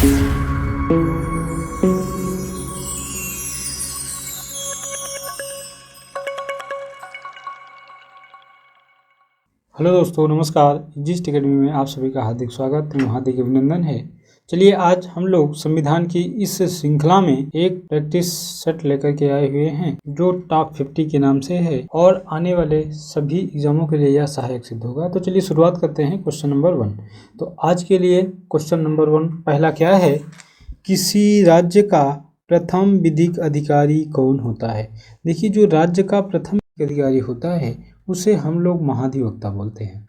Hello दोस्तों, नमस्कार। जिस अकेडमी में आप सभी का हार्दिक स्वागत एवं हार्दिक अभिनंदन है। चलिए, आज हम लोग संविधान की इस श्रृंखला में एक प्रैक्टिस सेट लेकर के आए हुए हैं जो टॉप 50 के नाम से है और आने वाले सभी एग्जामों के लिए यह सहायक सिद्ध होगा। तो चलिए शुरुआत करते हैं क्वेश्चन नंबर 1। तो आज के लिए क्वेश्चन नंबर 1 पहला क्या है, किसी राज्य का प्रथम विधिक अधिकारी कौन होता है। देखिए, जो राज्य का प्रथम अधिकारी होता है उसे हम लोग महाधिवक्ता बोलते हैं।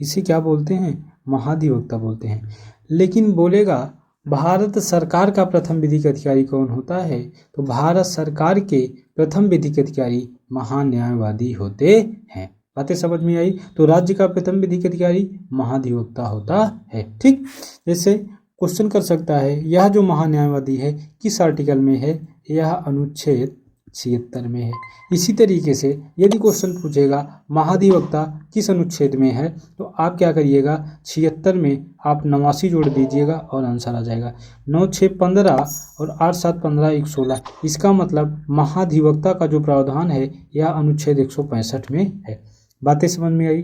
इसे क्या बोलते हैं, महाधिवक्ता बोलते हैं। लेकिन बोलेगा भारत सरकार का प्रथम विधिक अधिकारी कौन होता है, तो भारत सरकार के प्रथम विधिक अधिकारी महान्यायवादी होते हैं। बातें समझ में आई। तो राज्य का प्रथम विधिक अधिकारी महाधिवक्ता होता है। ठीक, जैसे क्वेश्चन कर सकता है, यह जो महान्यायवादी है किस आर्टिकल में है, यह अनुच्छेद 76 में है। इसी तरीके से यदि क्वेश्चन पूछेगा महाधिवक्ता किस अनुच्छेद में है, तो आप क्या करिएगा, 76 में आप 89 जोड़ दीजिएगा और आंसर आ जाएगा। 9 6 15 और 8 7 15 116। इसका मतलब महाधिवक्ता का जो प्रावधान है यह अनुच्छेद 165 में है। बातें समझ में आई।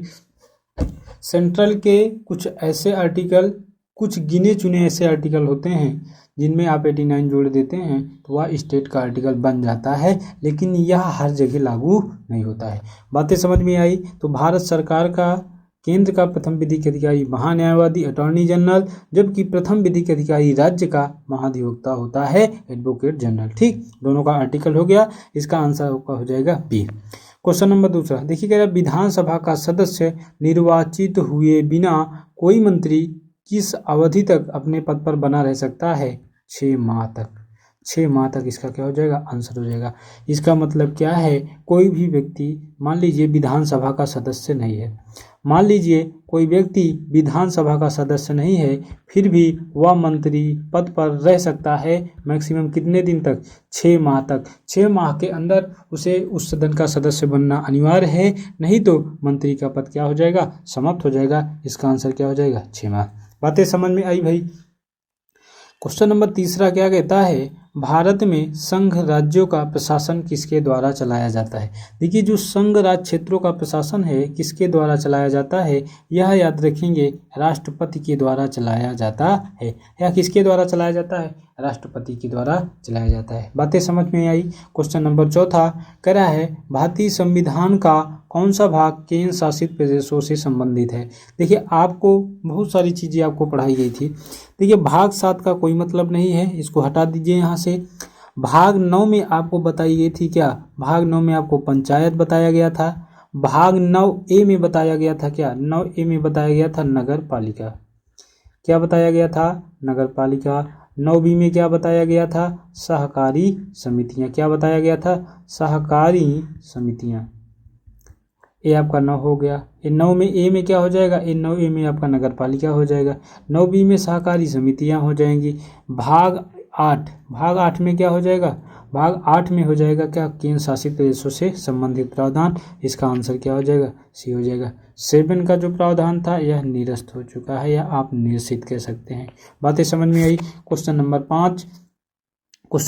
सेंट्रल के कुछ ऐसे आर्टिकल, कुछ गिने चुने ऐसे आर्टिकल होते हैं जिनमें आप 89 जोड़ देते हैं तो वह स्टेट का आर्टिकल बन जाता है, लेकिन यह हर जगह लागू नहीं होता है। बातें समझ में आई। तो भारत सरकार का केंद्र का प्रथम विधिक अधिकारी महान्यायवादी अटॉर्नी जनरल, जबकि प्रथम विधिक अधिकारी राज्य का महाधिवक्ता होता है एडवोकेट जनरल। ठीक, दोनों का आर्टिकल हो गया। इसका आंसर आपका हो जाएगा बी। क्वेश्चन नंबर 2 देखिए, कह रहा है विधानसभा का सदस्य निर्वाचित हुए बिना कोई मंत्री किस अवधि तक अपने पद पर बना रह सकता है, 6 माह तक। 6 माह तक इसका क्या हो जाएगा, आंसर हो जाएगा। इसका मतलब क्या है, कोई भी व्यक्ति मान लीजिए विधानसभा का सदस्य नहीं है, मान लीजिए कोई व्यक्ति विधानसभा का सदस्य नहीं है, फिर भी वह मंत्री पद पर रह सकता है मैक्सिमम कितने दिन तक, 6 माह तक। 6 माह के अंदर उसे उस सदन का सदस्य बनना अनिवार्य है, नहीं तो मंत्री का पद क्या हो जाएगा, समाप्त हो जाएगा। इसका आंसर क्या हो जाएगा, 6 माह। बातें समझ में आई भाई। क्वेश्चन नंबर 3 क्या कहता है, भारत में संघ राज्यों का प्रशासन किसके द्वारा चलाया जाता है। देखिए, जो संघ राज्य क्षेत्रों का प्रशासन है किसके द्वारा चलाया जाता है, यह याद रखेंगे राष्ट्रपति के द्वारा चलाया जाता है। यह किसके द्वारा चलाया जाता है, राष्ट्रपति के द्वारा चलाया जाता है। बातें समझ में आई। क्वेश्चन नंबर 4 कह रहा है भारतीय संविधान का कौन सा भाग केंद्र शासित प्रदेशों से संबंधित है। देखिए, आपको बहुत सारी चीज़ें आपको पढ़ाई गई थी। देखिए, भाग 7 का कोई मतलब नहीं है, इसको हटा दीजिए यहाँ से। भाग 9 में आपको बताई गई थी क्या, भाग 9 में आपको पंचायत बताया गया था। भाग 9A में बताया गया था क्या, 9A में बताया गया था नगर पालिका। क्या बताया गया था, नगर पालिका। 9B में क्या बताया गया था, सहकारी समितियां। क्या बताया गया था, सहकारी समितियां। ये आपका 9 हो गया। ये 9 में ए में क्या हो जाएगा, ये 9A में आपका नगर पालिका हो जाएगा। 9B में सहकारी समितियां हो जाएंगी। भाग 8 में क्या हो जाएगा, भाग 8 में हो जाएगा क्या, केंद्र शासित प्रदेशों से संबंधित प्रावधान। इसका आंसर क्या हो जाएगा, सी हो जाएगा। 7 का जो प्रावधान था यह निरस्त हो चुका है या आप निरसित कह सकते हैं। बातें समझ में आई। क्वेश्चन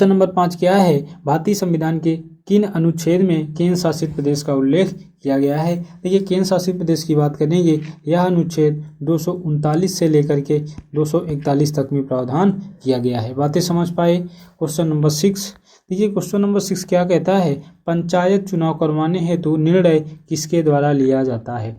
नंबर 5 क्या है, भारतीय संविधान के किन अनुच्छेद में केंद्र शासित प्रदेश का उल्लेख किया गया है। देखिए, केंद्र शासित प्रदेश की बात करेंगे, यह अनुच्छेद 239 से लेकर के 241 तक में प्रावधान किया गया है। बातें समझ पाए। क्वेश्चन नंबर 6 देखिए, क्वेश्चन नंबर 6 क्या कहता है, पंचायत चुनाव करवाने हेतु निर्णय किसके द्वारा लिया जाता है।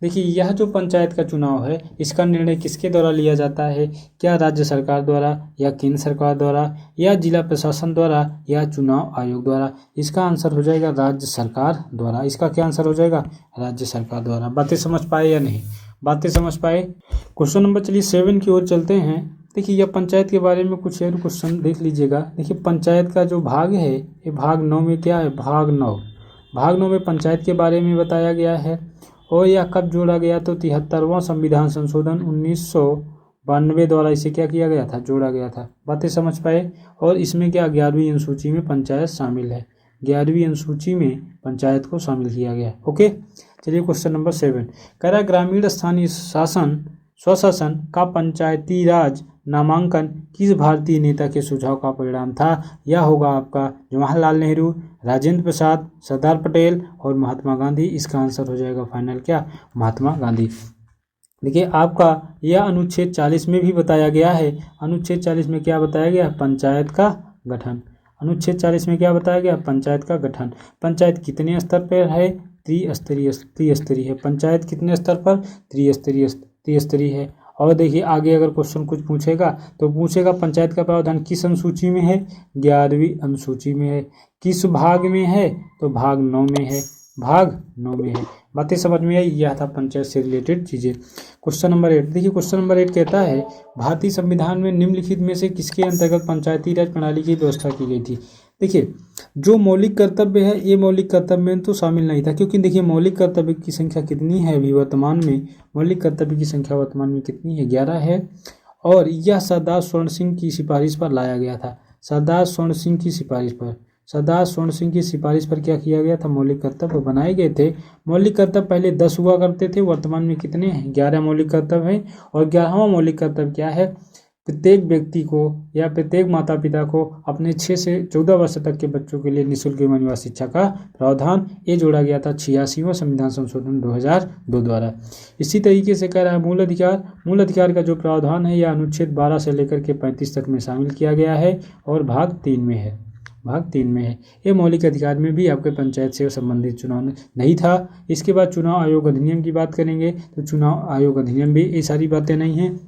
देखिए, यह जो पंचायत का चुनाव है इसका निर्णय किसके द्वारा लिया जाता है, क्या राज्य सरकार द्वारा या केंद्र सरकार द्वारा या जिला प्रशासन द्वारा या चुनाव आयोग द्वारा। इसका आंसर हो जाएगा राज्य सरकार द्वारा। इसका क्या आंसर हो जाएगा, राज्य सरकार द्वारा। बातें समझ पाए या नहीं, बातें समझ पाए। क्वेश्चन नंबर चलिए 7 की ओर चलते हैं। देखिए, यह पंचायत के बारे में कुछ और क्वेश्चन देख लीजिएगा। देखिए, पंचायत का जो भाग है ये भाग 9 में क्या है, भाग 9 में पंचायत के बारे में बताया गया है। और यह कब जोड़ा गया, तो 73वां संविधान संशोधन 1992 द्वारा इसे क्या किया गया था, जोड़ा गया था। बातें समझ पाए। और इसमें क्या 11वीं अनुसूची में पंचायत शामिल है, 11वीं अनुसूची में पंचायत को शामिल किया गया। ओके, चलिए क्वेश्चन नंबर 7 कह रहा है ग्रामीण स्थानीय शासन स्वशासन का पंचायती राज नामांकन किस भारतीय नेता के सुझाव का परिणाम था? यह होगा आपका जवाहरलाल नेहरू, राजेंद्र प्रसाद, सरदार पटेल और महात्मा गांधी। इसका आंसर हो जाएगा फाइनल क्या? महात्मा गांधी। देखिए आपका यह अनुच्छेद 40 में भी बताया गया है। अनुच्छेद 40 में क्या बताया गया? पंचायत का गठन। अनुच्छेद 40 में क्या बताया गया? पंचायत का गठन। पंचायत कितने स्तर पर है? त्रिस्तरीय है। पंचायत कितने स्तर पर? त्रिस्तरीय है। और देखिए आगे अगर क्वेश्चन कुछ पूछेगा तो पूछेगा पंचायत का प्रावधान किस अनुसूची में है? 11वीं अनुसूची में है। किस भाग में है? तो भाग 9 में है। भाग 9 में है। बातें समझ में आई? यह था पंचायत से रिलेटेड चीजें। क्वेश्चन नंबर 8 देखिए, क्वेश्चन नंबर 8 कहता है भारतीय संविधान में निम्नलिखित में से किसके अंतर्गत पंचायती राज प्रणाली की व्यवस्था की गई थी? देखिए जो मौलिक कर्तव्य है ये मौलिक कर्तव्य में तो शामिल नहीं था, क्योंकि देखिए मौलिक कर्तव्य की संख्या कितनी है अभी वर्तमान में? मौलिक कर्तव्य की संख्या वर्तमान में कितनी है? 11 है। और यह सरदार स्वर्ण सिंह की सिफारिश पर लाया गया था। सरदार स्वर्ण सिंह की सिफारिश पर क्या किया गया था? मौलिक कर्तव्य बनाए गए थे। मौलिक कर्तव्य पहले 10 हुआ करते थे, वर्तमान में कितने हैं? 11 मौलिक कर्तव्य हैं। और 11वां मौलिक कर्तव्य क्या है? प्रत्येक व्यक्ति को या प्रत्येक माता पिता को अपने 6 से 14 वर्ष तक के बच्चों के लिए निःशुल्क एवं अनिवार्य शिक्षा का प्रावधान ये जोड़ा गया था 86वां संविधान संशोधन 2002 द्वारा। इसी तरीके से कह रहा है मूल अधिकार का जो प्रावधान है यह अनुच्छेद 12 से लेकर के 35 तक में शामिल किया गया है और भाग 3 में है। ये मौलिक अधिकार में भी आपके पंचायत से संबंधित चुनाव नहीं था। इसके बाद चुनाव आयोग अधिनियम की बात करेंगे तो चुनाव आयोग अधिनियम भी ये सारी बातें नहीं हैं।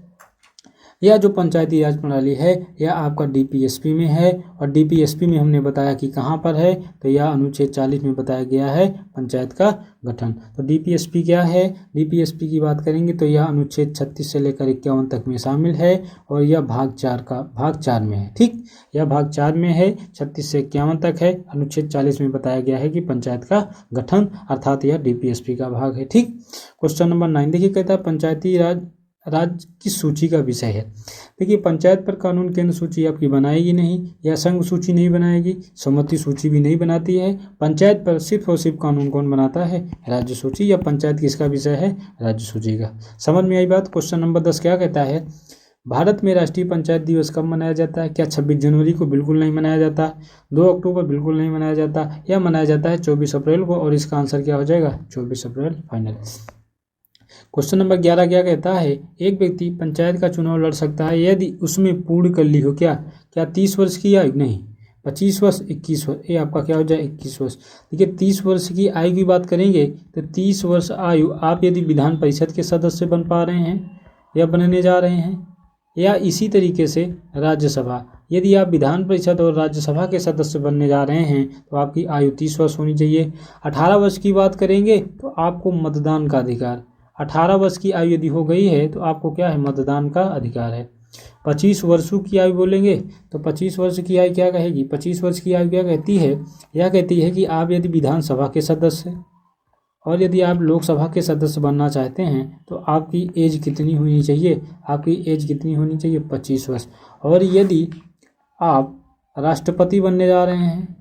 यह जो पंचायती राज प्रणाली है यह आपका डीपीएसपी में है। और डीपीएसपी में हमने बताया कि कहाँ पर है, तो यह अनुच्छेद 40 में बताया गया है पंचायत का गठन। तो डीपीएसपी क्या है? डीपीएसपी की बात करेंगे तो यह अनुच्छेद 36 से लेकर 51 तक में शामिल है और यह भाग 4 में है। ठीक, यह भाग 4 में है, 36 से 51 तक है। अनुच्छेद 40 में बताया गया है कि पंचायत का गठन, अर्थात यह डीपीएसपी का भाग है। ठीक, क्वेश्चन नंबर 9 देखिए, कहता है पंचायती राज किस सूची का विषय है? देखिए पंचायत पर कानून केंद्र सूची आपकी बनाएगी नहीं, या संघ सूची नहीं बनाएगी, सम्मति सूची भी नहीं बनाती है। पंचायत पर सिर्फ और सिर्फ कानून कौन बनाता है? राज्य सूची। या पंचायत किसका विषय है? राज्य सूची का। समझ में आई बात? क्वेश्चन नंबर 10 क्या कहता है? भारत में राष्ट्रीय पंचायत दिवस कब मनाया जाता है? क्या 26 जनवरी को? बिल्कुल नहीं मनाया जाता। 2 अक्टूबर? बिल्कुल नहीं मनाया जाता। यह मनाया जाता है 24 अप्रैल को और इसका आंसर क्या हो जाएगा? 24 अप्रैल फाइनल। क्वेश्चन नंबर 11 क्या कहता है? एक व्यक्ति पंचायत का चुनाव लड़ सकता है यदि उसमें पूर्ण कर ली हो क्या 30 वर्ष की आयु? नहीं, 25 वर्ष, 21 वर्ष। ये आपका क्या हो जाए? 21 वर्ष। देखिए 30 वर्ष की आयु की बात करेंगे तो 30 वर्ष आयु आप यदि विधान परिषद के सदस्य बन पा रहे हैं या बनने जा रहे हैं, या इसी तरीके से राज्यसभा, यदि आप विधान परिषद और राज्यसभा के सदस्य बनने जा रहे हैं तो आपकी आयु 30 वर्ष होनी चाहिए। 18 वर्ष की बात करेंगे तो आपको मतदान का अधिकार, 18 वर्ष की आयु यदि हो गई है तो आपको क्या है? मतदान का अधिकार है। 25 वर्षों की आयु बोलेंगे तो 25 वर्ष की आयु क्या कहेगी? 25 वर्ष की आयु क्या कहती है? यह कहती है कि आप यदि विधानसभा के सदस्य और यदि आप लोकसभा के सदस्य बनना चाहते हैं तो आपकी एज कितनी होनी चाहिए? आपकी एज कितनी होनी चाहिए? 25 वर्ष। और यदि आप राष्ट्रपति बनने जा रहे हैं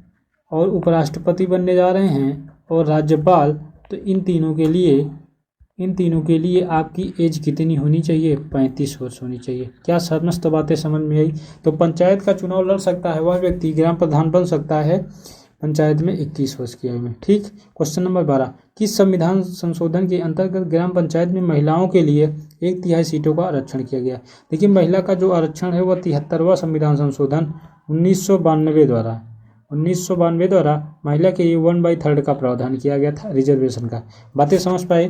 और उपराष्ट्रपति बनने जा रहे हैं और राज्यपाल, तो इन तीनों के लिए आपकी एज कितनी होनी चाहिए? 35 वर्ष होनी चाहिए। क्या समस्त बातें समझ में आई? तो पंचायत का चुनाव लड़ सकता है वह व्यक्ति, ग्राम प्रधान बन सकता है पंचायत में 21 वर्ष की आयु में। ठीक, क्वेश्चन नंबर 12, किस संविधान संशोधन के अंतर्गत ग्राम पंचायत में महिलाओं के लिए 1/3 सीटों का आरक्षण किया गया? देखिए महिला का जो आरक्षण है वह 73वां संविधान संशोधन 1992 द्वारा महिला के लिए 1/3 का प्रावधान किया गया था रिजर्वेशन का। बातें समझ पाए?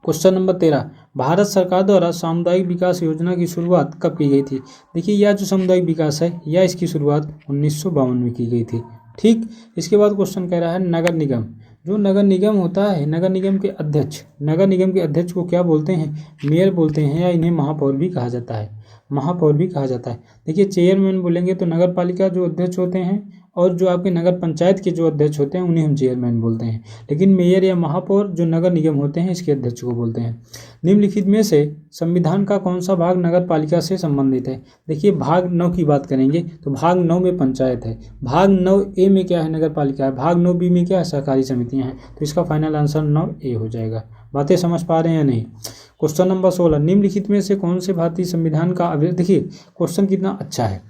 क्वेश्चन नंबर 13, भारत सरकार द्वारा सामुदायिक विकास योजना की शुरुआत कब की गई थी? देखिए यह जो सामुदायिक विकास है यह इसकी शुरुआत 1952 में की गई थी। ठीक, इसके बाद क्वेश्चन कह रहा है नगर निगम। जो नगर निगम होता है, नगर निगम के अध्यक्ष को क्या बोलते हैं? मेयर बोलते हैं, या इन्हें महापौर भी कहा जाता है। देखिए चेयरमैन बोलेंगे तो नगर पालिका जो अध्यक्ष होते हैं, और जो आपके नगर पंचायत के जो अध्यक्ष होते हैं उन्हें हम चेयरमैन बोलते हैं। लेकिन मेयर या महापौर जो नगर निगम होते हैं इसके अध्यक्ष को बोलते हैं। निम्नलिखित में से संविधान का कौन सा भाग नगर पालिका से संबंधित है? देखिए भाग 9 की बात करेंगे तो भाग 9 में पंचायत है, भाग 9A में क्या है? नगर पालिका है, भाग 9B में क्या है? सहकारी समितियां हैं। तो इसका फाइनल आंसर 9A हो जाएगा। बातें समझ पा रहे हैं या नहीं। क्वेश्चन नंबर 16, निम्नलिखित में से कौन से भारतीय संविधान का देखिए क्वेश्चन कितना अच्छा है।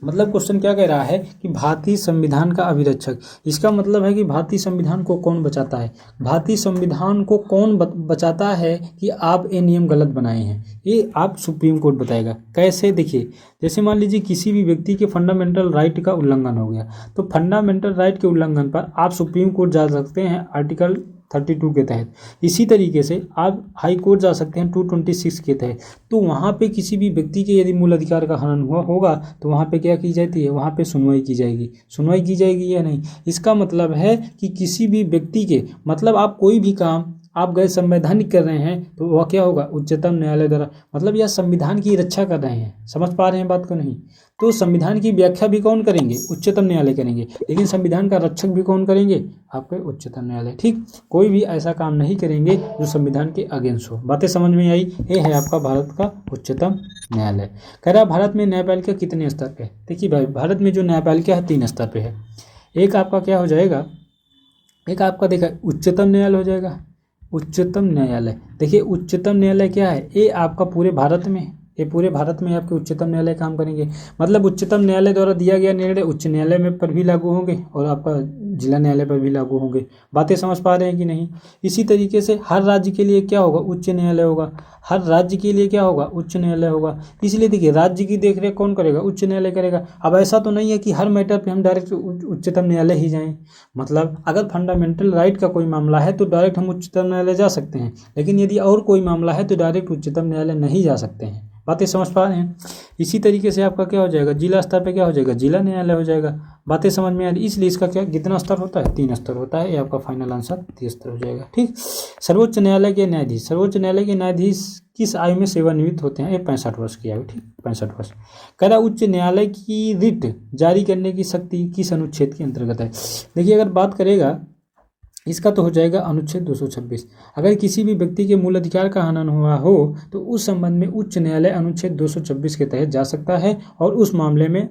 मतलब क्वेश्चन क्या कह रहा है कि भारतीय संविधान का अभिरक्षक, इसका मतलब है कि भारतीय संविधान को कौन बचाता है। भारतीय संविधान को कौन बचाता है कि आप ये नियम गलत बनाए हैं, ये आप सुप्रीम कोर्ट बताएगा। कैसे, देखिए जैसे मान लीजिए किसी भी व्यक्ति के फंडामेंटल राइट का उल्लंघन हो गया, तो फंडामेंटल राइट के उल्लंघन पर आप सुप्रीम कोर्ट जा सकते हैं आर्टिकल 32 के तहत। इसी तरीके से आप हाई कोर्ट जा सकते हैं 226 के तहत। तो वहाँ पे किसी भी व्यक्ति के यदि मूल अधिकार का हनन हुआ होगा तो वहाँ पे क्या की जाती है, वहाँ पे सुनवाई की जाएगी। सुनवाई की जाएगी या नहीं, इसका मतलब है कि किसी भी व्यक्ति के, मतलब आप कोई भी काम आप गैर संवैधानिक कर रहे हैं तो वह क्या होगा, उच्चतम न्यायालय द्वारा, मतलब यह संविधान की रक्षा कर रहे हैं। समझ पा रहे हैं बात को नहीं। तो संविधान की व्याख्या भी कौन करेंगे, उच्चतम न्यायालय करेंगे, लेकिन संविधान का रक्षक भी कौन करेंगे, आपके उच्चतम न्यायालय। ठीक, कोई भी ऐसा काम नहीं करेंगे जो संविधान के अगेंस्ट हो। बातें समझ में आई। ये है आपका भारत का उच्चतम न्यायालय। कह रहा भारत में न्यायपालिका कितने स्तर पे है। देखिए भाई, भारत में जो न्यायपालिका है 3 स्तर पे है। एक आपका क्या हो जाएगा, एक आपका देखा उच्चतम न्यायालय हो जाएगा, उच्चतम न्यायालय। देखिए उच्चतम न्यायालय क्या है, ये आपका पूरे भारत में, ये पूरे भारत में आपके उच्चतम न्यायालय काम करेंगे। मतलब उच्चतम न्यायालय द्वारा दिया गया निर्णय उच्च न्यायालय में पर भी लागू होंगे और आपका जिला न्यायालय पर भी लागू होंगे। बातें समझ पा रहे हैं कि नहीं। इसी तरीके से हर राज्य के लिए क्या होगा, उच्च न्यायालय होगा। हर राज्य के लिए क्या होगा, उच्च न्यायालय होगा। इसलिए देखिए राज्य की देखरेख कौन करेगा, उच्च न्यायालय करेगा। अब ऐसा तो नहीं है कि हर मैटर पे हम डायरेक्ट उच्चतम न्यायालय ही जाएं। मतलब अगर फंडामेंटल राइट का कोई मामला है तो डायरेक्ट हम उच्चतम न्यायालय जा सकते हैं, लेकिन यदि और कोई मामला है तो डायरेक्ट उच्चतम न्यायालय नहीं जा सकते हैं। बातें समझ पा रहे हैं। इसी तरीके से आपका क्या हो जाएगा, जिला स्तर पे क्या हो जाएगा, जिला न्यायालय हो जाएगा। बातें समझ में आ रही। इसलिए इसका क्या कितना स्तर होता है, 3 स्तर होता है। ये आपका फाइनल आंसर 3 स्तर हो जाएगा। ठीक, सर्वोच्च न्यायालय के न्यायाधीश, सर्वोच्च न्यायालय के न्यायाधीश किस आयु में सेवानिवृत्त होते हैं, ये 65 वर्ष की आयु। ठीक, 65 वर्ष। कह रहा उच्च न्यायालय की रिट जारी करने की शक्ति किस अनुच्छेद के अंतर्गत है। देखिए अगर बात करेगा इसका तो हो जाएगा अनुच्छेद 226। अगर किसी भी व्यक्ति के मूल अधिकार का हनन हुआ हो तो उस संबंध में उच्च न्यायालय अनुच्छेद 226 के तहत जा सकता है और उस मामले में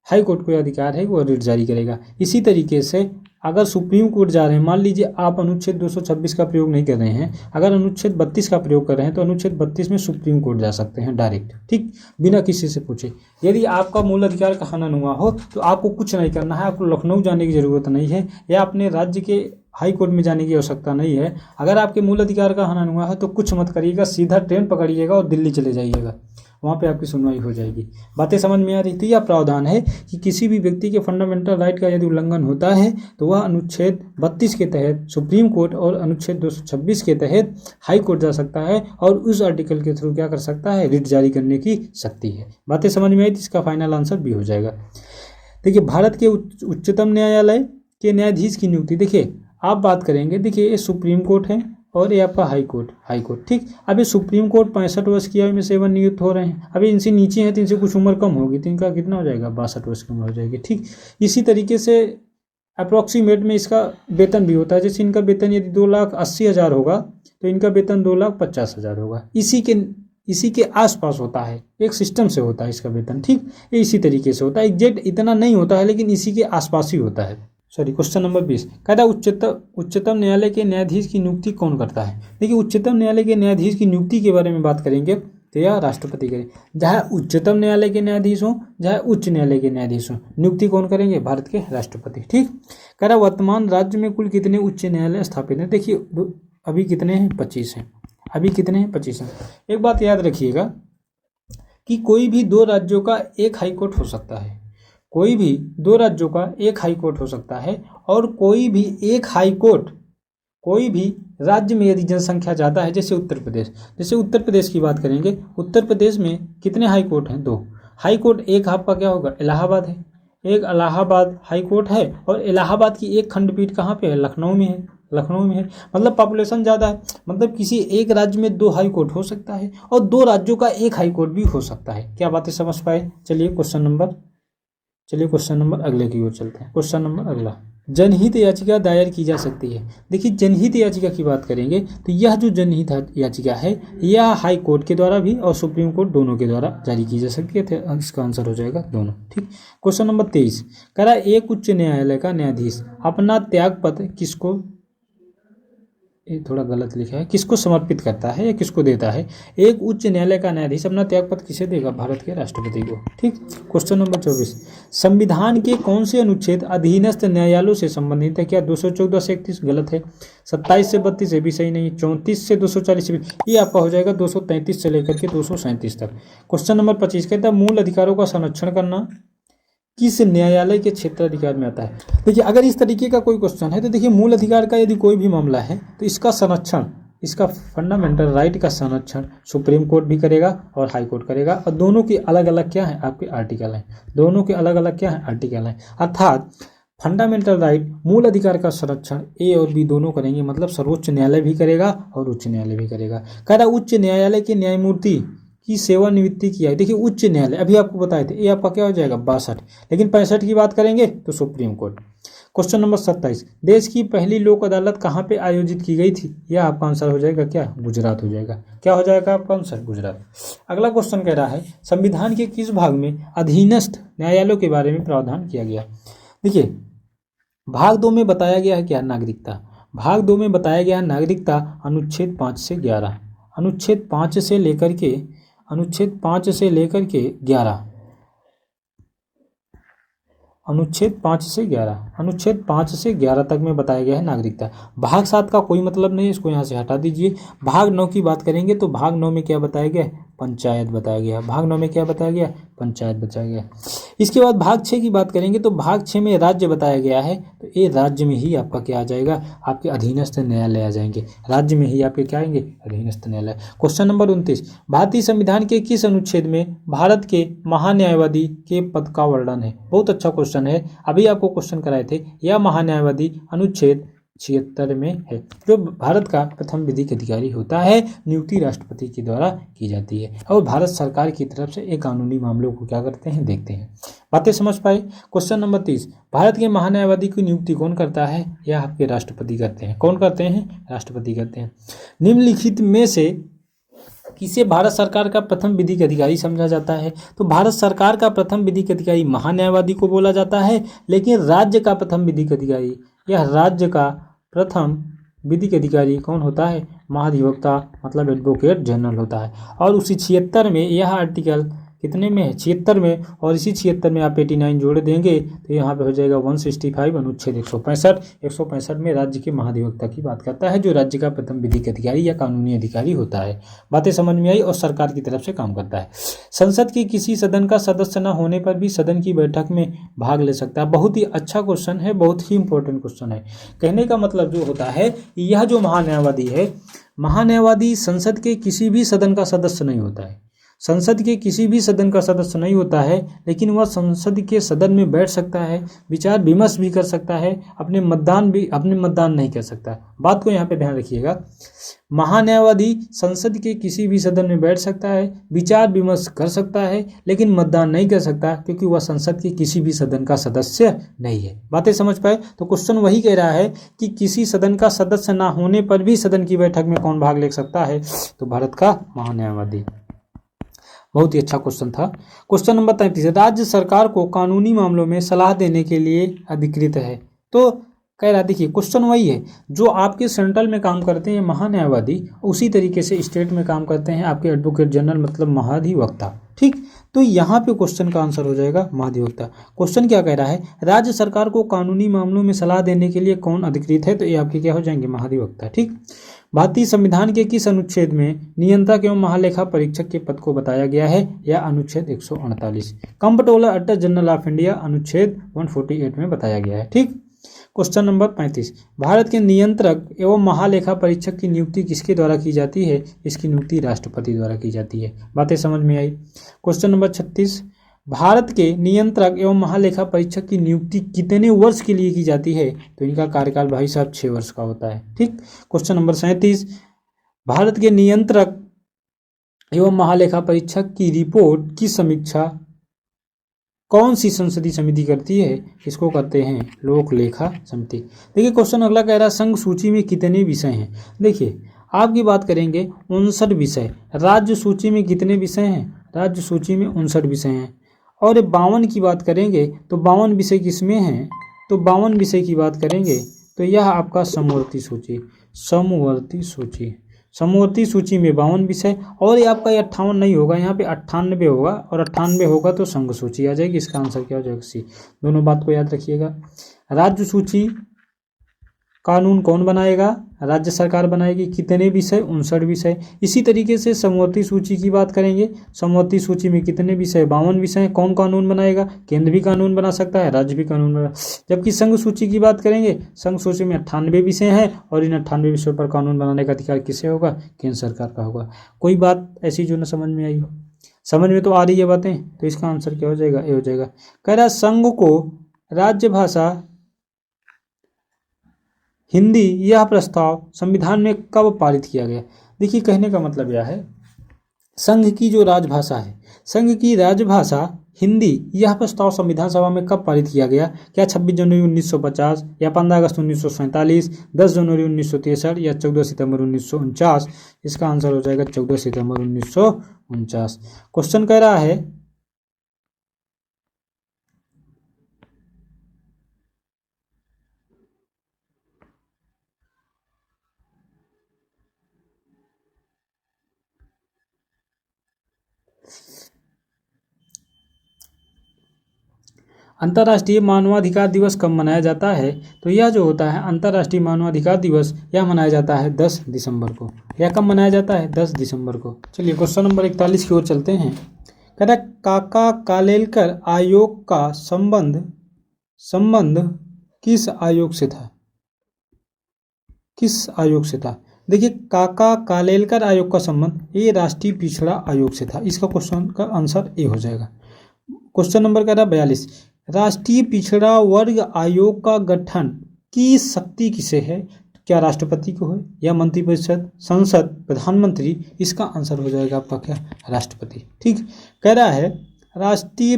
हाई कोर्ट को अधिकार है वो रिट जारी करेगा। इसी तरीके से अगर सुप्रीम कोर्ट जा रहे हैं, मान लीजिए आप अनुच्छेद 226 का प्रयोग नहीं कर रहे हैं, अगर अनुच्छेद 32 का प्रयोग कर रहे हैं तो अनुच्छेद 32 में सुप्रीम कोर्ट जा सकते हैं डायरेक्ट। ठीक, बिना किसी से पूछे। यदि आपका मूल अधिकार का हनन हुआ हो तो आपको कुछ नहीं करना है, आपको लखनऊ जाने की जरूरत नहीं है या अपने राज्य के हाई कोर्ट में जाने की आवश्यकता नहीं है। अगर आपके मूल अधिकार का हनन हुआ है तो कुछ मत करिएगा, सीधा ट्रेन पकड़िएगा और दिल्ली चले जाइएगा, वहाँ पे आपकी सुनवाई हो जाएगी। बातें समझ में आ रही थी। यह प्रावधान है कि किसी भी व्यक्ति के फंडामेंटल राइट का यदि उल्लंघन होता है तो वह अनुच्छेद 32 के तहत सुप्रीम कोर्ट और अनुच्छेद 226 के तहत हाई कोर्ट जा सकता है और उस आर्टिकल के थ्रू क्या कर सकता है, रिट जारी करने की शक्ति है। बातें समझ में आई तो इसका फाइनल आंसर भी हो जाएगा। देखिए भारत के उच्चतम न्यायालय के न्यायाधीश की नियुक्ति, देखिए आप बात करेंगे, देखिए ये सुप्रीम कोर्ट है और ये आपका हाई कोर्ट, हाई कोर्ट। ठीक, अब ये सुप्रीम कोर्ट 65 वर्ष की आयु में सेवानिवृत्त हो रहे हैं। अभी इनसे नीचे हैं तो इनसे कुछ उम्र कम होगी तो इनका कितना हो जाएगा, 62 वर्ष की उम्र हो जाएगी। ठीक, इसी तरीके से अप्रॉक्सीमेट में इसका वेतन भी होता है। जैसे इनका वेतन यदि 2,80,000 होगा तो इनका वेतन 2,50,000 होगा। इसी के आसपास होता है, एक सिस्टम से होता है इसका वेतन। ठीक, ये इसी तरीके से होता है, एग्जैक्ट इतना नहीं होता है लेकिन इसी के आसपास ही होता है। सॉरी, क्वेश्चन नंबर 20 कहता है उच्चतम न्यायालय के न्यायाधीश की नियुक्ति कौन करता है। देखिए उच्चतम न्यायालय के न्यायाधीश की नियुक्ति के बारे में बात करेंगे तो यह राष्ट्रपति करें। चाहे उच्चतम न्यायालय के न्यायाधीश हों चाहे उच्च न्यायालय के न्यायाधीश हों, नियुक्ति कौन करेंगे, भारत के राष्ट्रपति। ठीक, कह रहा वर्तमान राज्य में कुल कितने उच्च न्यायालय स्थापित हैं। देखिए अभी कितने हैं, 25 हैं। अभी कितने हैं, 25 हैं। एक बात याद रखिएगा कि कोई भी 2 राज्यों का एक हाई कोर्ट हो सकता है, कोई भी 2 राज्यों का एक हाई कोर्ट हो सकता है और कोई भी एक हाई कोर्ट कोई भी राज्य में यदि जनसंख्या ज़्यादा है, जैसे उत्तर प्रदेश की बात करेंगे, उत्तर प्रदेश में कितने हाई कोर्ट हैं, 2 हाई कोर्ट। एक आपका क्या होगा, इलाहाबाद है, एक इलाहाबाद हाई कोर्ट है और इलाहाबाद की एक खंडपीठ कहाँ पे है, लखनऊ में है, लखनऊ में है। मतलब पॉपुलेशन ज़्यादा है, मतलब किसी एक राज्य में 2 हाई कोर्ट हो सकता है और 2 राज्यों का एक हाई कोर्ट भी हो सकता है। क्या बातें समझ पाए। चलिए क्वेश्चन नंबर अगले की ओर चलते हैं। क्वेश्चन नंबर अगला, जनहित याचिका दायर की जा सकती है। देखिए जनहित याचिका की बात करेंगे तो यह जो जनहित याचिका है यह हाई कोर्ट के द्वारा भी और सुप्रीम कोर्ट दोनों के द्वारा जारी की जा सकती है। इसका आंसर हो जाएगा दोनों। ठीक, क्वेश्चन नंबर 23 कह रहा एक उच्च न्यायालय का न्यायाधीश अपना त्यागपत्र किसको ये थोड़ा गलत लिखा है, किसको समर्पित करता है या किसको देता है? एक उच्च न्यायालय का न्यायाधीश अपना त्यागपत्र किसे देगा? भारत के राष्ट्रपति को। ठीक। क्वेश्चन नंबर 24, संविधान के कौन से अनुच्छेद अधीनस्थ न्यायालयों से संबंधित है? क्या 214 से 31 गलत है, 27 से 32 ये भी सही नहीं, 34 से 240 भी, ये आपका हो जाएगा 233 से लेकर के 237 तक। क्वेश्चन नंबर 25 कहता है मूल अधिकारों का संरक्षण करना किस न्यायालय के क्षेत्राधिकार में आता है? देखिए, अगर इस तरीके का कोई क्वेश्चन है तो देखिए मूल अधिकार का यदि कोई भी मामला है तो इसका संरक्षण, इसका फंडामेंटल राइट का संरक्षण सुप्रीम कोर्ट भी करेगा और हाई कोर्ट करेगा, और दोनों के अलग अलग क्या है? आपके आर्टिकल हैं। दोनों के अलग अलग क्या है? आर्टिकल हैं। अर्थात फंडामेंटल राइट, मूल अधिकार का संरक्षण ए और बी दोनों करेंगे, मतलब सर्वोच्च न्यायालय भी करेगा और उच्च न्यायालय भी करेगा। कह रहा उच्च न्यायालय के न्यायमूर्ति की सेवानिवृत्ति की है। देखिए उच्च न्यायालय अभी आपको बताए थे, ये आपका क्या हो जाएगा? 62, लेकिन 65 की बात करेंगे तो सुप्रीम कोर्ट। क्वेश्चन नंबर 27, देश की पहली लोक अदालत कहाँ पे आयोजित की गई थी? यह आपका आंसर हो जाएगा क्या? गुजरात हो जाएगा। क्या हो जाएगा आपका आंसर? गुजरात। अगला क्वेश्चन कह रहा है संविधान के किस भाग में अधीनस्थ न्यायालयों के बारे में प्रावधान किया गया? देखिए भाग 2 में बताया गया है क्या? नागरिकता। भाग 2 में बताया गया है नागरिकता अनुच्छेद 5 से 11, अनुच्छेद 5 से लेकर के 11, अनुच्छेद 5 से 11 तक में बताया गया है नागरिकता। भाग 7 का कोई मतलब नहीं है, इसको यहाँ से हटा दीजिए। भाग 9 की बात करेंगे तो भाग 9 में क्या बताया गया? पंचायत बताया गया। भाग 9 में क्या बताया गया? पंचायत बताया गया। इसके बाद भाग 6 की बात करेंगे तो भाग 6 में राज्य बताया गया है, तो ये राज्य में ही आपका क्या आ जाएगा? आपके अधीनस्थ न्यायालय आ जाएंगे। राज्य में ही आपके क्या आएंगे? अधीनस्थ न्यायालय। क्वेश्चन नंबर 29, भारतीय संविधान के किस अनुच्छेद में भारत के महान्यायवादी के पद का वर्णन है? बहुत अच्छा क्वेश्चन है, अभी आपको क्वेश्चन कराए थे। यह महान्यायवादी अनुच्छेद 76 में है, जो भारत का प्रथम विधिक अधिकारी होता है, नियुक्ति राष्ट्रपति के द्वारा की जाती है और भारत सरकार की तरफ से एक कानूनी मामलों को क्या करते हैं? देखते हैं। बातें समझ पाए? क्वेश्चन नंबर 30, भारत के महान्यायवादी की नियुक्ति कौन करता है? यह आपके राष्ट्रपति करते हैं। कौन करते हैं? राष्ट्रपति करते हैं। निम्नलिखित में से किसे भारत सरकार का प्रथम विधिक अधिकारी समझा जाता है? तो भारत सरकार का प्रथम विधिक अधिकारी महान्यायवादी को बोला जाता है, लेकिन राज्य का प्रथम विधिक अधिकारी, यह राज्य का प्रथम विधिक अधिकारी कौन होता है? महाधिवक्ता, मतलब एडवोकेट जनरल होता है। और उसी 76 में यह आर्टिकल कितने में है? 76 में, और इसी 76 में आप 89 जोड़ देंगे तो यहाँ पे हो जाएगा 165 अनुच्छेद 165। 165 में राज्य के महाधिवक्ता की बात करता है, जो राज्य का प्रथम विधिक अधिकारी या कानूनी अधिकारी होता है। बातें समझ में आई? और सरकार की तरफ से काम करता है। संसद के किसी सदन का सदस्य न होने पर भी सदन की बैठक में भाग ले सकता है। बहुत ही अच्छा क्वेश्चन है, बहुत ही इंपॉर्टेंट क्वेश्चन है। कहने का मतलब जो होता है, यह जो महान्यायवादी है, महान्यायवादी संसद के किसी भी सदन का सदस्य नहीं होता है, संसद के किसी भी सदन का सदस्य नहीं होता है, लेकिन वह संसद के सदन में बैठ सकता है, विचार विमर्श भी कर सकता है, अपने मतदान नहीं कर सकता। बात को यहाँ पे ध्यान रखिएगा, महान्यायवादी संसद के किसी भी सदन में बैठ सकता है, विचार विमर्श कर सकता है, लेकिन मतदान नहीं कर सकता, क्योंकि वह संसद के किसी भी सदन का सदस्य नहीं है। बातें समझ पाए? तो क्वेश्चन वही कह रहा है कि किसी सदन का सदस्य ना होने पर भी सदन की बैठक में कौन भाग ले सकता है? तो भारत का महान्यायवादी। बहुत ही अच्छा क्वेश्चन था। क्वेश्चन नंबर 33, राज्य सरकार को कानूनी मामलों में सलाह देने के लिए अधिकृत है। तो कह रहा, देखिए क्वेश्चन वही है, जो आपके सेंट्रल में काम करते हैं महान्यायवादी, उसी तरीके से स्टेट में काम करते हैं आपके एडवोकेट जनरल, मतलब महाधिवक्ता। ठीक, तो यहाँ पे क्वेश्चन का आंसर हो जाएगा महाधिवक्ता। क्वेश्चन क्या कह रहा है? राज्य सरकार को कानूनी मामलों में सलाह देने के लिए कौन अधिकृत है? तो ये आपके क्या हो जाएंगे? महाधिवक्ता। ठीक, भारतीय संविधान के किस अनुच्छेद में नियंत्रक एवं महालेखा परीक्षक के पद को बताया गया है? या अनुच्छेद 148। Comptroller attorney general of India अनुच्छेद 148 में बताया गया है। ठीक, क्वेश्चन नंबर 35, भारत के नियंत्रक एवं महालेखा परीक्षक की नियुक्ति किसके द्वारा की जाती है? इसकी नियुक्ति राष्ट्रपति द्वारा की जाती है। बातें समझ में आई? क्वेश्चन नंबर 36, भारत के नियंत्रक एवं महालेखा परीक्षक की नियुक्ति कितने वर्ष के लिए की जाती है? तो इनका कार्यकाल भाई साहब 6 वर्ष का होता है। ठीक, क्वेश्चन नंबर 37, भारत के नियंत्रक एवं महालेखा परीक्षक की रिपोर्ट की समीक्षा कौन सी संसदीय समिति करती है? इसको करते हैं लोक लेखा समिति। देखिए क्वेश्चन अगला कह रहा है संघ सूची में कितने विषय हैं? देखिए आपकी बात करेंगे 59 विषय। राज्य सूची में कितने विषय हैं? राज्य सूची में 59 विषय हैं। और 52 की बात करेंगे तो 52 विषय किसमें हैं? तो 52 विषय की बात करेंगे तो यह आपका समवर्ती सूची, समवर्ती सूची। समवर्ती सूची में 52 विषय, और ये आपका 58 नहीं होगा, यहाँ पे 98 होगा, और 98 होगा तो संघ सूची आ जाएगी। इसका आंसर क्या हो जाएगा? सी। दोनों बात को याद रखिएगा। राज्य सूची कानून कौन बनाएगा? राज्य सरकार बनाएगी। कितने विषय? 59 विषय। इसी तरीके से समवर्ती सूची की बात करेंगे। समवर्ती सूची में कितने विषय? 52 विषय। कौन कानून बनाएगा? केंद्र भी कानून बना सकता है, राज्य भी कानून बना। जबकि संघ सूची की बात करेंगे, संघ सूची में 98 विषय हैं, और इन 98 विषयों पर कानून बनाने का अधिकार किसे होगा? केंद्र सरकार का होगा। कोई बात ऐसी जो न समझ में आई हो? समझ में तो आ रही है बातें, तो इसका आंसर क्या हो जाएगा? ए हो जाएगा। कह रहा संघ को राज्य भाषा हिंदी यह प्रस्ताव संविधान में कब पारित किया गया? देखिए, कहने का मतलब यह है, संघ की जो राजभाषा है, संघ की राजभाषा हिंदी, यह प्रस्ताव संविधान सभा में कब पारित किया गया? क्या 26 जनवरी 1950, या 15 अगस्त 1947, 10 जनवरी 1963, या 14 सितंबर 1949? इसका आंसर हो जाएगा 14 सितंबर 1949। क्वेश्चन कह रहा है, अंतर्राष्ट्रीय मानवाधिकार दिवस कब मनाया जाता है? तो यह जो होता है अंतर्राष्ट्रीय मानवाधिकार दिवस, यह मनाया जाता है 10 दिसंबर को। यह कब मनाया जाता है? 10 दिसंबर को। चलिए क्वेश्चन नंबर 41 की ओर चलते हैं। कहता काका कालेलकर आयोग का संबंध किस आयोग से था? किस आयोग से था? देखिए, काका कालेलकर आयोग का संबंध ये राष्ट्रीय पिछड़ा आयोग से था। इसका क्वेश्चन का आंसर ए हो जाएगा। क्वेश्चन नंबर कह रहा 42, राष्ट्रीय पिछड़ा वर्ग आयोग का गठन की शक्ति किसे है? क्या राष्ट्रपति को है, या मंत्रिपरिषद, संसद, प्रधानमंत्री? इसका आंसर हो जाएगा आपका क्या? राष्ट्रपति। ठीक। कह रहा है राष्ट्रीय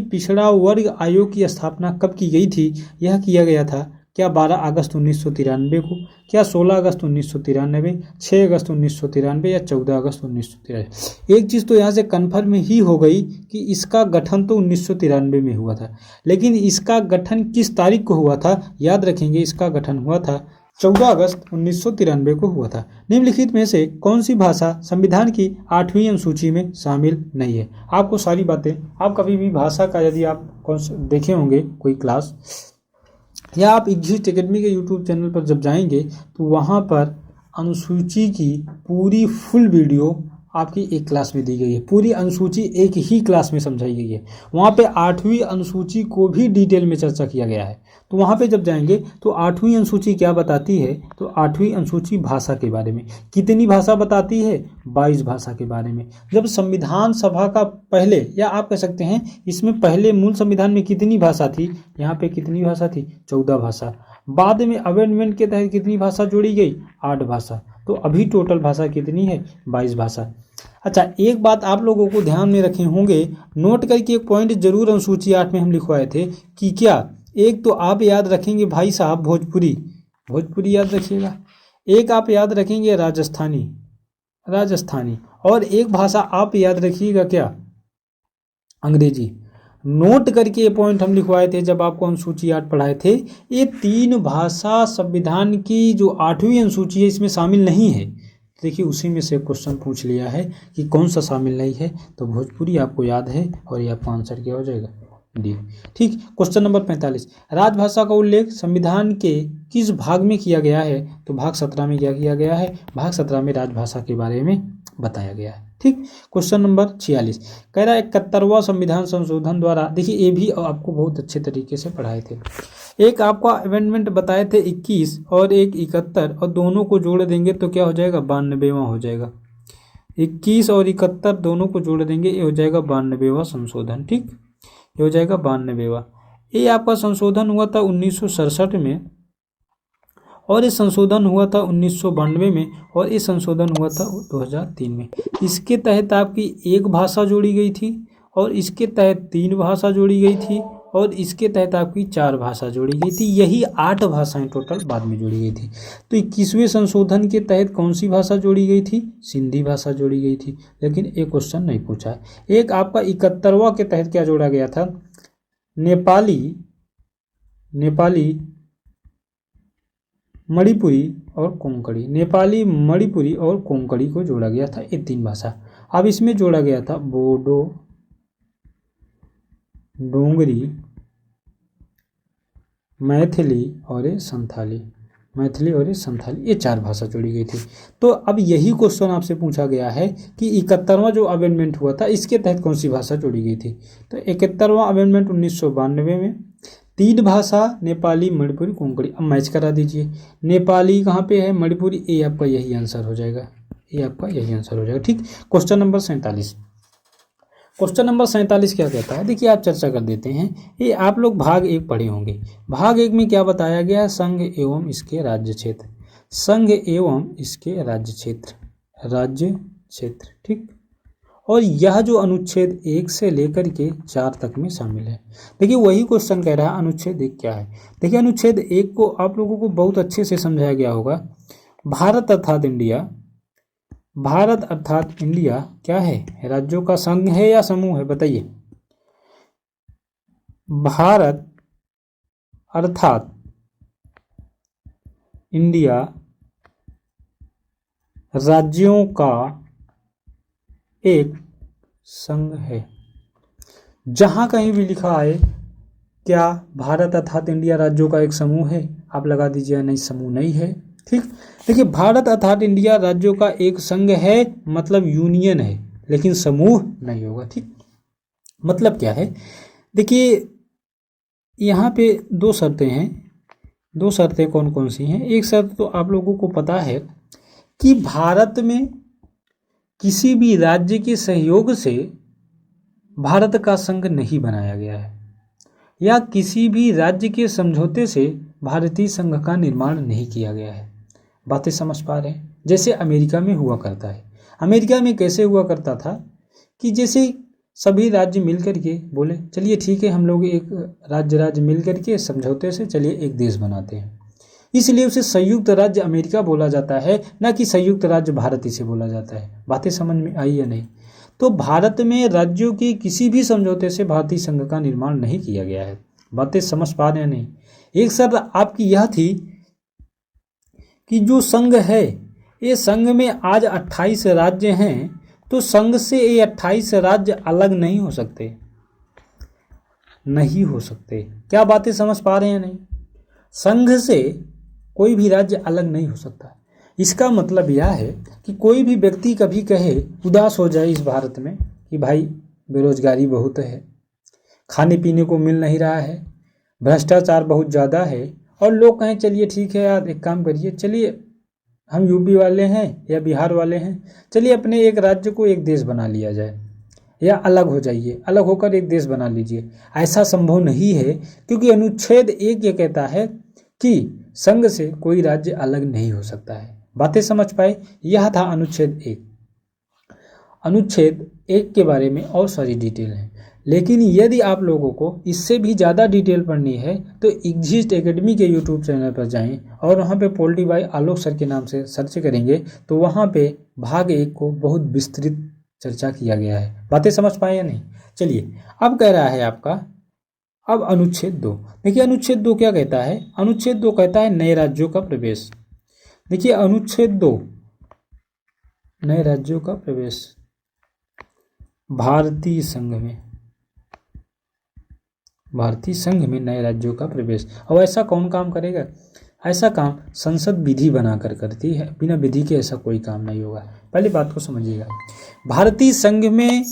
पिछड़ा वर्ग आयोग की स्थापना कब की गई थी? यह किया गया था क्या 12 अगस्त 1993 को, क्या 16 अगस्त 1993, 6 अगस्त 1993, या 14 अगस्त 1993? एक चीज़ तो यहाँ से कन्फर्म ही हो गई कि इसका गठन तो 1993 में हुआ था, लेकिन इसका गठन किस तारीख को हुआ था? याद रखेंगे, इसका गठन हुआ था 14 अगस्त 1993 को हुआ था। निम्नलिखित में से कौन सी भाषा संविधान की 8वीं अनुसूची में शामिल नहीं है? आपको सारी बातें, आप कभी भी भाषा का यदि आप देखे होंगे कोई क्लास, या आप एग्जिस्ट एकेडमी के यूट्यूब चैनल पर जब जाएंगे तो वहाँ पर अनुसूची की पूरी फुल वीडियो आपकी एक क्लास में दी गई है। पूरी अनुसूची एक ही क्लास में समझाई गई है। वहाँ पे 8वीं अनुसूची को भी डिटेल में चर्चा किया गया है। तो वहाँ पे जब जाएंगे तो 8वीं अनुसूची क्या बताती है? तो 8वीं अनुसूची भाषा के बारे में। कितनी भाषा बताती है? 22 भाषा के बारे में। जब संविधान सभा का पहले, या आप कह सकते हैं इसमें पहले मूल संविधान में कितनी भाषा थी? यहाँ पे कितनी भाषा थी? 14 भाषा। बाद में अमेंडमेंट के तहत कितनी भाषा जोड़ी गई? 8 भाषा। तो अभी टोटल भाषा कितनी है? 22 भाषा। अच्छा, एक बात आप लोगों को ध्यान में रखे होंगे, नोट करके एक पॉइंट जरूर अनुसूची 8 में हम लिखवाए थे कि क्या, एक तो आप याद रखेंगे भाई साहब भोजपुरी याद रखिएगा, एक आप याद रखेंगे राजस्थानी, और एक भाषा आप याद रखिएगा क्या? अंग्रेजी। नोट करके ये पॉइंट हम लिखवाए थे जब आपको अनुसूची 8 पढ़ाए थे। ये 3 भाषा संविधान की जो 8वीं अनुसूची है इसमें शामिल नहीं है। देखिए, उसी में से क्वेश्चन पूछ लिया है कि कौन सा शामिल नहीं है, तो भोजपुरी आपको याद है, और ये आपका आंसर क्या हो जाएगा? डी। ठीक। क्वेश्चन नंबर 45, राजभाषा का उल्लेख संविधान के किस भाग में किया गया है? तो भाग 17 में क्या किया गया है? भाग 17 में राजभाषा के बारे में बताया गया है। ठीक। क्वेश्चन नंबर 46, कह रहा है 71वां संविधान संशोधन द्वारा, देखिए ये भी आपको बहुत अच्छे तरीके से पढ़ाए थे। एक आपका अमेंडमेंट बताए थे 21 और एक 71, और दोनों को जोड़ देंगे तो क्या हो जाएगा? 92वां हो जाएगा। 21 और 71 दोनों को जोड़ देंगे, ये हो जाएगा 92वां संशोधन। ठीक, ये हो जाएगा 92वां। ये आपका संशोधन हुआ था 1967 में, और ये संशोधन हुआ था 1992 में, और ये संशोधन हुआ था 2003 में। इसके तहत आपकी एक भाषा जोड़ी गई थी, और इसके तहत 3 भाषा जोड़ी गई थी, और इसके तहत आपकी 4 भाषा जोड़ी गई थी। यही 8 भाषाएं टोटल बाद में जोड़ी गई थी। तो 21वें संशोधन के तहत कौन सी भाषा जोड़ी गई थी? सिंधी भाषा जोड़ी गई थी, लेकिन एक क्वेश्चन नहीं पूछा है। एक आपका 71वां के तहत क्या जोड़ा गया था? नेपाली मणिपुरी और कोंकणी। नेपाली, मणिपुरी और कोंकणी को जोड़ा गया था, ये 3 भाषा। अब इसमें जोड़ा गया था बोडो, डोंगरी, मैथिली और ये संथाली। मैथिली और ये संथाली, ये 4 भाषा जोड़ी गई थी। तो अब यही क्वेश्चन आपसे पूछा गया है कि 71वां जो अमेंडमेंट हुआ था इसके तहत कौन सी भाषा जोड़ी गई थी। तो 71वां अमेंडमेंट 1992 में 3 भाषा नेपाली, मणिपुरी, कोंकणी। अब मैच करा दीजिए, नेपाली कहाँ पे है, मणिपुरी, ये आपका यही आंसर हो जाएगा, ये आपका यही आंसर हो जाएगा। ठीक, क्वेश्चन नंबर 47। क्वेश्चन नंबर 47 क्या कहता है, देखिए आप चर्चा कर देते हैं। ये आप लोग भाग 1 पढ़े होंगे। भाग 1 में क्या बताया गया है, संघ एवं इसके राज्य क्षेत्र। संघ एवं इसके राज्य क्षेत्र, राज्य क्षेत्र। ठीक, और यह जो अनुच्छेद 1 से लेकर के 4 तक में शामिल है। देखिए वही क्वेश्चन कह रहा है अनुच्छेद 1 क्या है। देखिए अनुच्छेद 1 को आप लोगों को बहुत अच्छे से समझाया गया होगा। भारत अर्थात इंडिया, भारत अर्थात इंडिया क्या है, राज्यों का संघ है या समूह है, बताइए। भारत अर्थात इंडिया राज्यों का एक संघ है। जहां कहीं भी लिखा है क्या भारत अर्थात इंडिया राज्यों का एक समूह है, आप लगा दीजिए नहीं, समूह नहीं है। ठीक, देखिए भारत अर्थात इंडिया राज्यों का एक संघ है, मतलब यूनियन है, लेकिन समूह नहीं होगा। ठीक, मतलब क्या है, देखिए यहाँ पे 2 शर्तें हैं। 2 शर्तें कौन कौन सी हैं। एक शर्त तो आप लोगों को पता है कि भारत में किसी भी राज्य के सहयोग से भारत का संघ नहीं बनाया गया है, या किसी भी राज्य के समझौते से भारतीय संघ का निर्माण नहीं किया गया है। बातें समझ पा रहे हैं। जैसे अमेरिका में हुआ करता है। अमेरिका में कैसे हुआ करता था कि जैसे सभी राज्य मिल करके बोले चलिए ठीक है, हम लोग एक राज्य मिल करके समझौते से चलिए एक देश बनाते हैं, इसलिए उसे संयुक्त राज्य अमेरिका बोला जाता है, ना कि संयुक्त राज्य भारत इसे बोला जाता है। बातें समझ में आई या नहीं। तो भारत में राज्यों के किसी भी समझौते से भारतीय संघ का निर्माण नहीं किया गया है। बातें समझ पा रहे हैं नहीं। एक शर्त आपकी यह थी कि जो संघ है, ये संघ में आज 28 राज्य हैं, तो संघ से ये 28 राज्य अलग नहीं हो सकते, नहीं हो सकते। क्या बातें समझ पा रहे हैं नहीं। संघ से कोई भी राज्य अलग नहीं हो सकता। इसका मतलब यह है कि कोई भी व्यक्ति कभी कहे, उदास हो जाए इस भारत में कि भाई बेरोजगारी बहुत है, खाने पीने को मिल नहीं रहा है, भ्रष्टाचार बहुत ज़्यादा है, और लोग कहें चलिए ठीक है यार एक काम करिए, चलिए हम यूपी वाले हैं या बिहार वाले हैं, चलिए अपने एक राज्य को एक देश बना लिया जाए, या अलग हो जाइए, अलग होकर एक देश बना लीजिए। ऐसा संभव नहीं है, क्योंकि अनुच्छेद 1 ये कहता है कि संघ से कोई राज्य अलग नहीं हो सकता है। बातें समझ पाए। यह था अनुच्छेद 1। अनुच्छेद 1 के बारे में और सारी डिटेल है, लेकिन यदि आप लोगों को इससे भी ज़्यादा डिटेल पढ़नी है तो एग्जिस्ट एकेडमी के यूट्यूब चैनल पर जाएं और वहाँ पे पॉलिटी बाय आलोक सर के नाम से सर्च करेंगे तो वहाँ पे भाग 1 को बहुत विस्तृत चर्चा किया गया है। बातें समझ पाए या नहीं। चलिए अब कह रहा है आपका, अब अनुच्छेद 2। देखिए अनुच्छेद 2 क्या कहता है। अनुच्छेद 2 कहता है नए राज्यों का प्रवेश। देखिए अनुच्छेद 2, नए राज्यों का प्रवेश भारतीय संघ में, भारतीय संघ में नए राज्यों का प्रवेश। और ऐसा कौन काम करेगा। ऐसा काम संसद विधि बनाकर करती है, बिना विधि के ऐसा कोई काम नहीं होगा। पहले बात को समझिएगा, भारतीय संघ में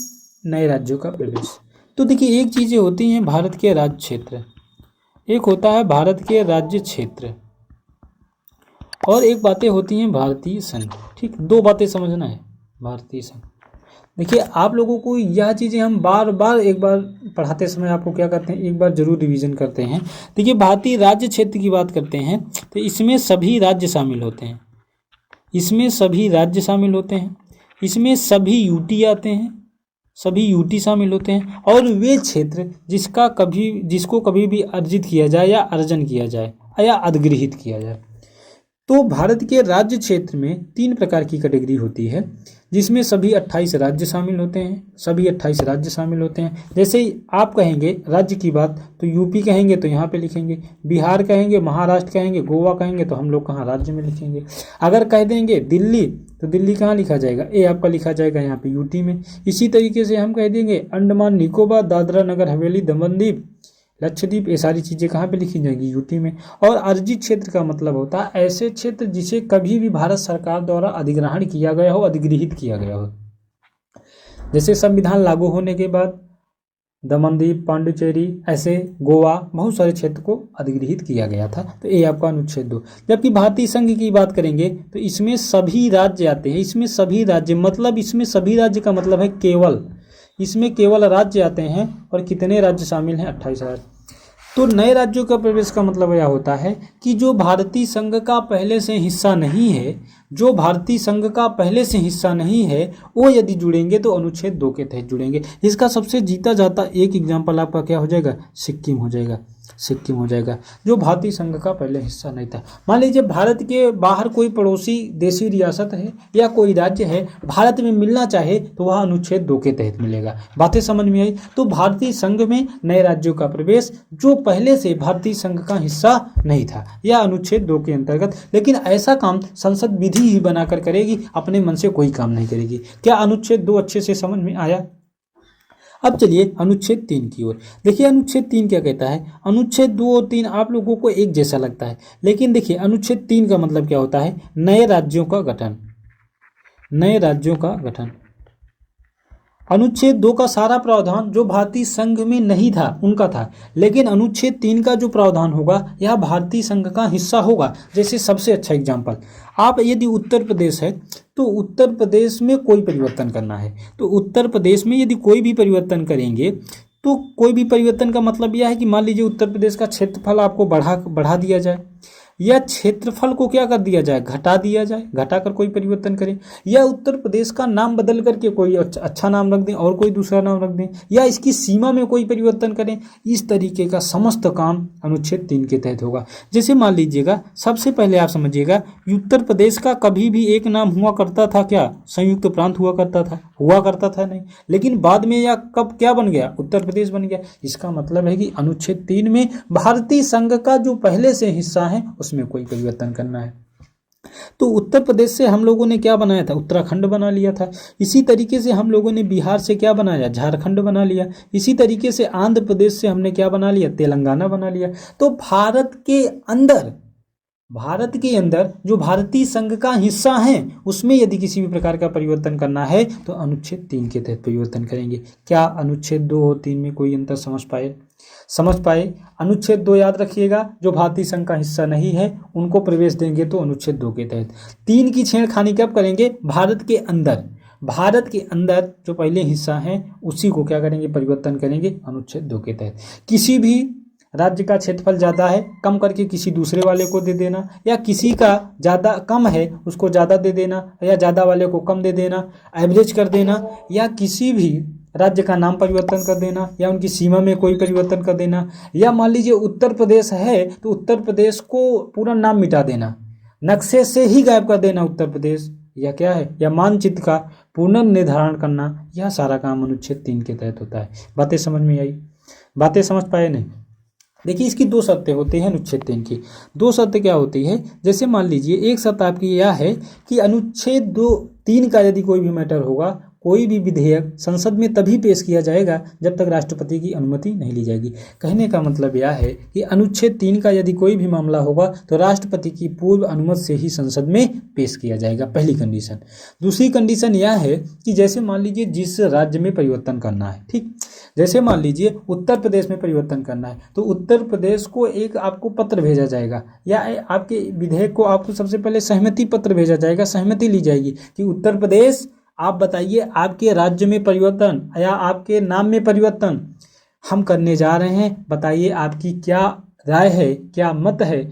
नए राज्यों का प्रवेश। तो देखिए एक चीज़ें होती हैं भारत के राज्य क्षेत्र, एक होता है भारत के राज्य क्षेत्र, और एक बातें होती हैं भारतीय संघ। ठीक, 2 बातें समझना है। भारतीय संघ, देखिए आप लोगों को यह चीज़ें हम बार बार एक बार पढ़ाते समय आपको क्या करते हैं, एक बार जरूर रिवीजन करते हैं। देखिए भारतीय राज्य क्षेत्र की बात करते हैं तो इसमें सभी राज्य शामिल होते हैं, इसमें सभी राज्य शामिल होते हैं, इसमें सभी यूटी आते हैं, सभी यूटी शामिल होते हैं, और वे क्षेत्र जिसको कभी भी अर्जित किया जाए या अर्जन किया जाए या अधिगृहित किया जाए। तो भारत के राज्य क्षेत्र में 3 प्रकार की कैटेगरी होती है, जिसमें सभी 28 राज्य शामिल होते हैं। सभी 28 राज्य शामिल होते हैं। जैसे ही आप कहेंगे राज्य की बात तो यूपी कहेंगे तो यहाँ पे लिखेंगे, बिहार कहेंगे, महाराष्ट्र कहेंगे, गोवा कहेंगे तो हम लोग कहाँ राज्य में लिखेंगे। अगर कह देंगे दिल्ली तो दिल्ली कहाँ लिखा जाएगा, ए आपका लिखा जाएगा यहाँ पे यूटी में। इसी तरीके से हम कह देंगे अंडमान निकोबार, दादरा नगर हवेली, दमन दीप, लक्षद्वीप, ये सारी चीज़ें कहाँ पे लिखी जाएंगी, यूटी में। और अर्जित क्षेत्र का मतलब होता है ऐसे क्षेत्र जिसे कभी भी भारत सरकार द्वारा अधिग्रहण किया गया हो, अधिगृहित किया गया हो। जैसे संविधान लागू होने के बाद दमनदीप, पांडुचेरी, ऐसे गोवा, बहुत सारे क्षेत्र को अधिगृहित किया गया था। तो ये आपका अनुच्छेद 2। जबकि भारतीय संघ की बात करेंगे तो इसमें सभी राज्य आते हैं। इसमें सभी राज्य मतलब इसमें सभी राज्य का मतलब है केवल, इसमें केवल राज्य आते हैं। और कितने राज्य शामिल हैं, 28 राज्य। तो नए राज्यों का प्रवेश का मतलब यह होता है कि जो भारतीय संघ का पहले से हिस्सा नहीं है, जो भारतीय संघ का पहले से हिस्सा नहीं है, वो यदि जुड़ेंगे तो अनुच्छेद 2 के तहत जुड़ेंगे। इसका सबसे जीता जाता एक एग्जाम्पल आपका क्या हो जाएगा, सिक्किम हो जाएगा। सिक्किम हो जाएगा, जो भारतीय संघ का पहले हिस्सा नहीं था। मान लीजिए भारत के बाहर कोई पड़ोसी देशी रियासत है या कोई राज्य है, भारत में मिलना चाहे तो वह अनुच्छेद 2 के तहत मिलेगा। बातें समझ में आई। तो भारतीय संघ में नए राज्यों का प्रवेश जो पहले से भारतीय संघ का हिस्सा नहीं था, यह अनुच्छेद 2 के अंतर्गत। लेकिन ऐसा काम संसद विधि ही बनाकर करेगी, अपने मन से कोई काम नहीं करेगी। क्या अनुच्छेद 2 अच्छे से समझ में आया? अब चलिए अनुच्छेद 3 की ओर। देखिए अनुच्छेद 3 क्या कहता है। अनुच्छेद 2 और 3 आप लोगों को एक जैसा लगता है, लेकिन देखिए अनुच्छेद 3 का मतलब क्या होता है, नए राज्यों का गठन। नए राज्यों का गठन। अनुच्छेद 2 का सारा प्रावधान जो भारतीय संघ में नहीं था उनका था, लेकिन अनुच्छेद 3 का जो प्रावधान होगा यह भारतीय संघ का हिस्सा होगा। जैसे सबसे अच्छा एग्जाम्पल, आप यदि उत्तर प्रदेश है तो उत्तर प्रदेश में कोई परिवर्तन करना है, तो उत्तर प्रदेश में यदि कोई भी परिवर्तन करेंगे तो कोई भी परिवर्तन का मतलब यह है कि मान लीजिए उत्तर प्रदेश का क्षेत्रफल आपको बढ़ा दिया जाए, या क्षेत्रफल को क्या कर दिया जाए, घटा दिया जाए, घटाकर कोई परिवर्तन करें, या उत्तर प्रदेश का नाम बदल करके कोई अच्छा नाम रख दें और कोई दूसरा नाम रख दें, या इसकी सीमा में कोई परिवर्तन करें। इस तरीके का समस्त काम अनुच्छेद 3 के तहत होगा। जैसे मान लीजिएगा, सबसे पहले आप समझिएगा, उत्तर प्रदेश का कभी भी एक नाम हुआ करता था क्या, संयुक्त प्रांत हुआ करता था नहीं, लेकिन बाद में या कब क्या बन गया, उत्तर प्रदेश बन गया। इसका मतलब है कि अनुच्छेद 3 में भारतीय संघ का जो पहले से हिस्सा है उसमें कोई परिवर्तन करना है। तो उत्तर प्रदेश से हम लोगों ने क्या बनाया था, उत्तराखंड बना लिया था। इसी तरीके से हम लोगों ने बिहार से क्या बनाया, झारखंड बना लिया। इसी तरीके से आंध्र प्रदेश से हमने क्या बना लिया, तेलंगाना बना लिया। तो भारत के अंदर जो भारतीय संघ का हिस्सा है उसमें यदि किसी भी प्रकार का परिवर्तन करना है तो अनुच्छेद 3 के तहत परिवर्तन करेंगे। क्या अनुच्छेद 2 और 3 में कोई अंतर समझ पाए? अनुच्छेद 2 याद रखिएगा, जो भारतीय संघ का हिस्सा नहीं है उनको प्रवेश देंगे तो अनुच्छेद 2 के तहत। 3 की छेड़खानी कब करेंगे, भारत के अंदर जो पहले हिस्सा है उसी को क्या करेंगे, परिवर्तन करेंगे अनुच्छेद 2 के तहत। किसी भी राज्य का क्षेत्रफल ज़्यादा है, कम करके किसी दूसरे वाले को दे देना, या किसी का ज़्यादा कम है उसको ज़्यादा दे देना, या ज़्यादा वाले को कम दे देना, एवरेज कर देना, या किसी भी राज्य का नाम परिवर्तन कर देना, या उनकी सीमा में कोई परिवर्तन कर देना, या मान लीजिए उत्तर प्रदेश है तो उत्तर प्रदेश को पूरा नाम मिटा देना, नक्शे से ही गायब कर देना उत्तर प्रदेश, या क्या है, या मानचित्र का पुनर्निर्धारण करना। यह सारा काम अनुच्छेद 3 के तहत होता है। बातें समझ में आई? बातें समझ पाए नहीं? देखिए इसकी 2 शर्तें होती हैं अनुच्छेद 3 की। 2 शर्तें क्या होती है, जैसे मान लीजिए एक शर्त आपकी यह है कि अनुच्छेद 3 का यदि कोई भी मैटर होगा, कोई भी विधेयक संसद में तभी पेश किया जाएगा जब तक राष्ट्रपति की अनुमति नहीं ली जाएगी। कहने का मतलब यह है कि अनुच्छेद 3 का यदि कोई भी मामला होगा तो राष्ट्रपति की पूर्व अनुमति से ही संसद में पेश किया जाएगा, पहली कंडीशन। दूसरी कंडीशन यह है कि जैसे मान लीजिए जिस राज्य में परिवर्तन करना है, ठीक, जैसे मान लीजिए उत्तर प्रदेश में परिवर्तन करना है तो उत्तर प्रदेश को एक आपको पत्र भेजा जाएगा, या आपके विधेयक को आपको सबसे पहले सहमति पत्र भेजा जाएगा, सहमति ली जाएगी कि उत्तर प्रदेश आप बताइए आपके राज्य में परिवर्तन या आपके नाम में परिवर्तन हम करने जा रहे हैं, बताइए आपकी क्या राय है, क्या मत है।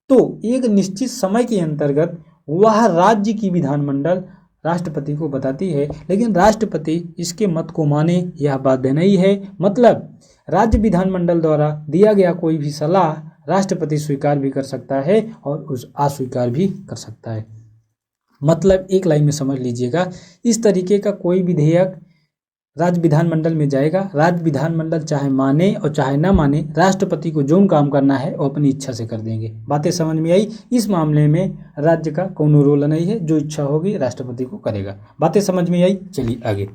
तो एक निश्चित समय के अंतर्गत वह राज्य की विधानमंडल राष्ट्रपति को बताती है, लेकिन राष्ट्रपति इसके मत को माने यह बाध्य नहीं है। मतलब राज्य विधानमंडल द्वारा दिया गया कोई भी सलाह राष्ट्रपति स्वीकार भी कर सकता है और उस अस्वीकार भी कर सकता है। मतलब एक लाइन में समझ लीजिएगा, इस तरीके का कोई विधेयक राज्य विधानमंडल में जाएगा, राज्य विधानमंडल चाहे माने और चाहे ना माने, राष्ट्रपति को जो काम करना है वो अपनी इच्छा से कर देंगे। बातें समझ में आई? इस मामले में राज्य का कोनो रोल नहीं है, जो इच्छा होगी राष्ट्रपति को करेगा। बातें समझ में आई? चलिए आगे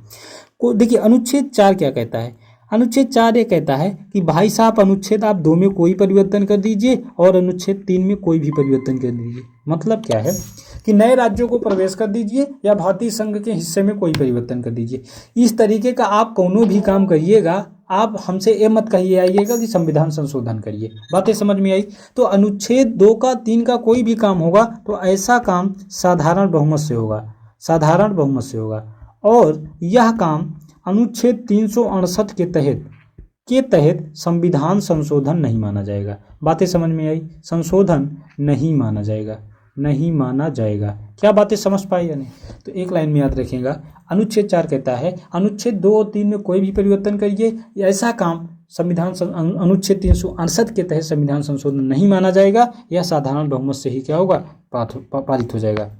को देखिए, अनुच्छेद 4 क्या कहता है। अनुच्छेद 4 ये कहता है कि भाई साहब अनुच्छेद आप 2 में कोई परिवर्तन कर दीजिए और अनुच्छेद 3 में कोई भी परिवर्तन कर दीजिए। मतलब क्या है कि नए राज्यों को प्रवेश कर दीजिए या भारतीय संघ के हिस्से में कोई परिवर्तन कर दीजिए। इस तरीके का आप कोनो भी काम करिएगा, आप हमसे ये मत कहिए आइएगा कि संविधान संशोधन करिए। बातें समझ में आई? तो अनुच्छेद 2 का 3 का कोई भी काम होगा तो ऐसा काम साधारण बहुमत से होगा, साधारण बहुमत से होगा। और यह काम अनुच्छेद 368 के तहत संविधान संशोधन नहीं माना जाएगा। बातें समझ में आई? संशोधन नहीं माना जाएगा, नहीं माना जाएगा। क्या बातें समझ पाई या नहीं? तो एक लाइन में याद रखिएगा, अनुच्छेद 4 कहता है अनुच्छेद 2 और 3 में कोई भी परिवर्तन करिए, ऐसा काम संविधान अनुच्छेद 368 के तहत संविधान संशोधन नहीं माना जाएगा, यह साधारण बहुमत से ही क्या होगा, पारित हो जाएगा।